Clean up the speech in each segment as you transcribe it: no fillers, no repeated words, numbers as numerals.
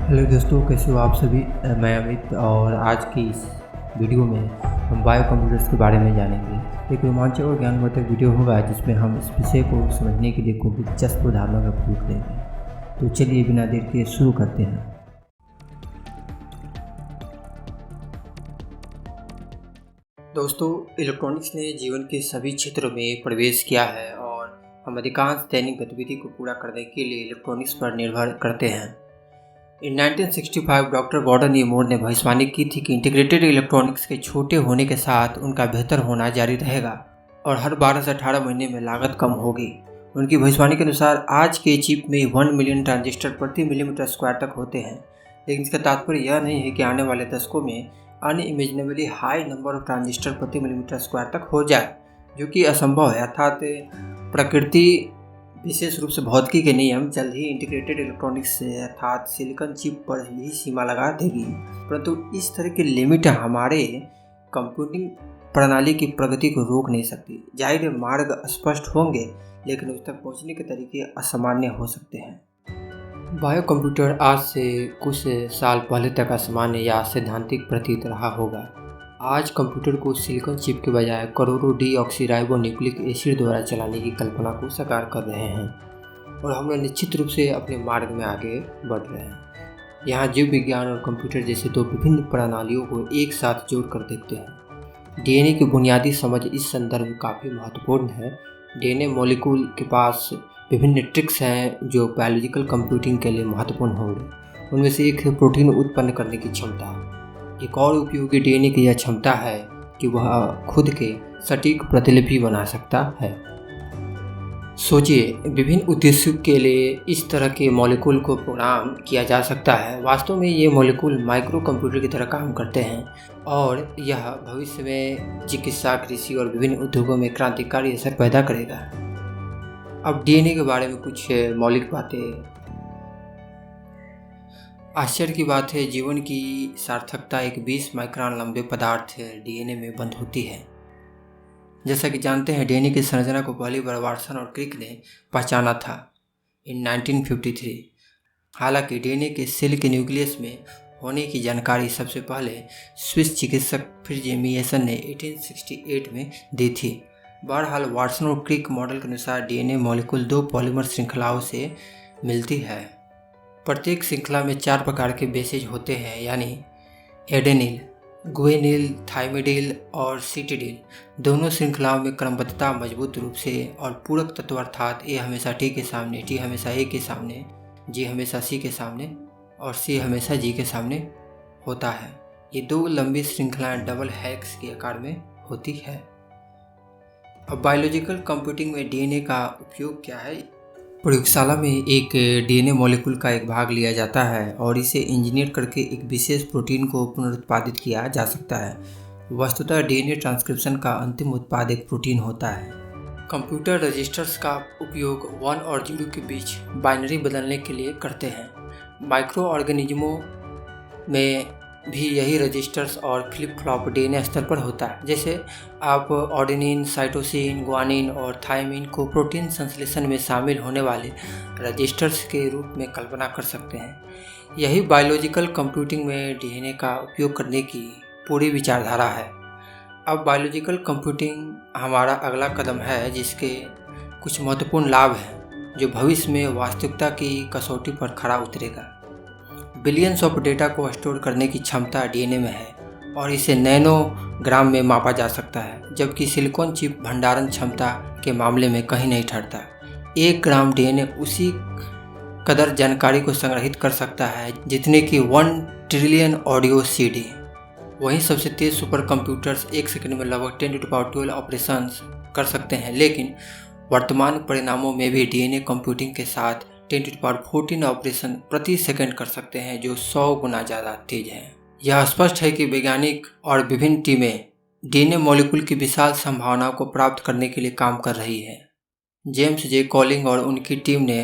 Hello दोस्तों, कैसे हो आप सभी। मैं अमित और आज की इस वीडियो में हम बायो कंप्यूटर्स के बारे में जानेंगे। एक रोमांचक और ज्ञानवर्धक वीडियो होगा जिसमें हम इस विषय को समझने के लिए कुछ दिलचस्प उदाहरणों का प्रयोग करेंगे। तो चलिए बिना देर के शुरू करते हैं। दोस्तों, इलेक्ट्रॉनिक्स ने जीवन के सभी क्षेत्रों में प्रवेश किया है और हम अधिकांश दैनिक गतिविधि को पूरा करने के लिए इलेक्ट्रॉनिक्स पर निर्भर करते हैं। इन 1965 डॉक्टर गॉर्डन ए मूर ने भविष्यवाणी की थी कि इंटीग्रेटेड इलेक्ट्रॉनिक्स के छोटे होने के साथ उनका बेहतर होना जारी रहेगा और हर 12 से 18 महीने में लागत कम होगी। उनकी भविष्यवाणी के अनुसार आज के चिप में 1 मिलियन ट्रांजिस्टर प्रति मिलीमीटर स्क्वायर तक होते हैं, लेकिन इसका तात्पर्य यह नहीं है कि आने वाले दशकों में अनइमेजिनेबली हाई नंबर ऑफ ट्रांजिस्टर प्रति मिलीमीटर स्क्वायर तक हो जाए, जो कि असंभव है। अर्थात प्रकृति, विशेष रूप से भौतिकी के नियम जल्द ही इंटीग्रेटेड इलेक्ट्रॉनिक्स से अर्थात सिलिकॉन चिप पर भी सीमा लगा देगी। परंतु इस तरह की लिमिट हमारे कंप्यूटिंग प्रणाली की प्रगति को रोक नहीं सकती। जाहिर है मार्ग स्पष्ट होंगे, लेकिन उस तक पहुंचने के तरीके असामान्य हो सकते हैं। बायो कंप्यूटर आज से कुछ साल पहले तक असामान्य या सैद्धांतिक प्रतीत रहा होगा। आज कंप्यूटर को सिलिकॉन चिप के बजाय करोड़ों डीऑक्सीराइबोन्यूक्लिक एसिड द्वारा चलाने की कल्पना को साकार कर रहे हैं और हम निश्चित रूप से अपने मार्ग में आगे बढ़ रहे हैं। यहाँ जीव विज्ञान और कंप्यूटर जैसे दो विभिन्न प्रणालियों को एक साथ जोड़कर देखते हैं। डीएनए की बुनियादी समझ इस संदर्भ में काफ़ी महत्वपूर्ण है। डीएनए मॉलिक्यूल के पास विभिन्न ट्रिक्स हैं जो बायोलॉजिकल कंप्यूटिंग के लिए महत्वपूर्ण होंगे। उनमें से एक है प्रोटीन उत्पन्न करने की क्षमता। एक और उपयोगी डीएनए की यह क्षमता है कि वह खुद के सटीक प्रतिलिपि बना सकता है। सोचिए, विभिन्न उद्देश्यों के लिए इस तरह के मॉलिक्यूल को प्रोग्राम किया जा सकता है। वास्तव में ये मॉलिक्यूल माइक्रो कंप्यूटर की तरह काम करते हैं और यह भविष्य में चिकित्सा, कृषि और विभिन्न उद्योगों में क्रांतिकारी असर पैदा करेगा। अब डीएनए के बारे में कुछ मौलिक बातें। आश्चर्य की बात है, जीवन की सार्थकता एक 20 माइक्रोन लंबे पदार्थ डीएनए में बंद होती है। जैसा कि जानते हैं, डीएनए की संरचना को पहली बार वाटसन और क्रिक ने पहचाना था इन 1953। हालांकि डीएनए के सेल के न्यूक्लियस में होने की जानकारी सबसे पहले स्विस चिकित्सक फ्रिट्ज ने 1868 में दी थी। बहरहाल वाटसन और क्रिक मॉडल के अनुसार डीएनए मॉलिक्यूल दो पॉलीमर श्रृंखलाओं से मिलती है। प्रत्येक श्रृंखला में 4 प्रकार के बेसेज होते हैं, यानी एडेनिल, गुएनिल, थाइमिडिल और सिटिडिल। दोनों श्रृंखलाओं में क्रमबद्धता मजबूत रूप से और पूरक तत्व अर्थात ए हमेशा टी के सामने, टी हमेशा ए के सामने, जी हमेशा सी के सामने और सी हमेशा जी के सामने होता है। ये दो लंबी श्रृंखलाएं डबल हेलिक्स के आकार में होती है। अब बायोलॉजिकल कंप्यूटिंग में डीएनए का उपयोग क्या है। प्रयोगशाला में एक डीएनए मॉलिक्यूल का एक भाग लिया जाता है और इसे इंजीनियर करके एक विशेष प्रोटीन को पुनरुत्पादित किया जा सकता है। वस्तुतः डीएनए ट्रांसक्रिप्शन का अंतिम उत्पाद एक प्रोटीन होता है। कंप्यूटर रजिस्टर्स का उपयोग 1 और 0 के बीच बाइनरी बदलने के लिए करते हैं। माइक्रो ऑर्गेनिज्मों में भी यही रजिस्टर्स और फ्लिप फ्लॉप डीएनए स्तर पर होता है। जैसे आप ऑर्डिनिन, साइटोसिन, ग्वानिन और थायमिन को प्रोटीन संश्लेषण में शामिल होने वाले रजिस्टर्स के रूप में कल्पना कर सकते हैं। यही बायोलॉजिकल कंप्यूटिंग में डीएनए का उपयोग करने की पूरी विचारधारा है। अब बायोलॉजिकल कंप्यूटिंग हमारा अगला कदम है, जिसके कुछ महत्वपूर्ण लाभ हैं जो भविष्य में वास्तविकता की कसौटी पर खरा उतरेगा। बिलियंस ऑफ डेटा को स्टोर करने की क्षमता डीएनए में है और इसे नैनोग्राम में मापा जा सकता है, जबकि सिलिकॉन चिप भंडारण क्षमता के मामले में कहीं नहीं ठहरता। 1 ग्राम डीएनए उसी कदर जानकारी को संग्रहित कर सकता है जितने कि 1 ट्रिलियन ऑडियो सीडी। वहीं सबसे तेज सुपर कंप्यूटर्स 1 सेकंड में लगभग 10⁻12 ऑपरेशंस कर सकते हैं, लेकिन वर्तमान परिणामों में भी डीएनए कंप्यूटिंग के साथ 10⁻14 ऑपरेशन प्रति सेकंड कर सकते हैं, जो 100 गुना ज़्यादा तेज है। यह स्पष्ट है कि वैज्ञानिक और विभिन्न टीमें डीएनए मॉलिक्यूल की विशाल संभावनाओं को प्राप्त करने के लिए काम कर रही है। जेम्स जे कॉलिंग और उनकी टीम ने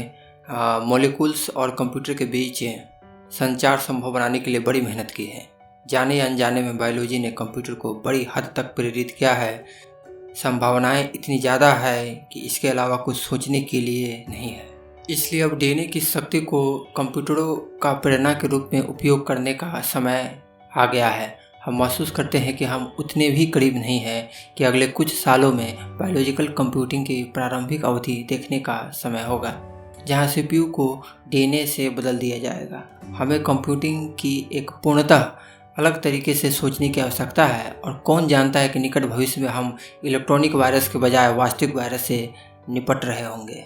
मॉलिक्यूल्स और कंप्यूटर के बीच संचार संभव बनाने के लिए बड़ी मेहनत की है। जाने अनजाने में बायोलॉजी ने कंप्यूटर को बड़ी हद तक प्रेरित किया है। संभावनाएं इतनी ज़्यादा है कि इसके अलावा कुछ सोचने के लिए नहीं है। इसलिए अब डीएनए की शक्ति को कंप्यूटरों का प्रेरणा के रूप में उपयोग करने का समय आ गया है। हम महसूस करते हैं कि हम उतने भी करीब नहीं हैं कि अगले कुछ सालों में बायोलॉजिकल कंप्यूटिंग की प्रारंभिक अवधि देखने का समय होगा, जहां सीपीयू को डीएनए से बदल दिया जाएगा। हमें कंप्यूटिंग की एक पूर्णतः अलग तरीके से सोचने की आवश्यकता है, और कौन जानता है कि निकट भविष्य में हम इलेक्ट्रॉनिक वायरस के बजाय वास्तविक वायरस से निपट रहे होंगे।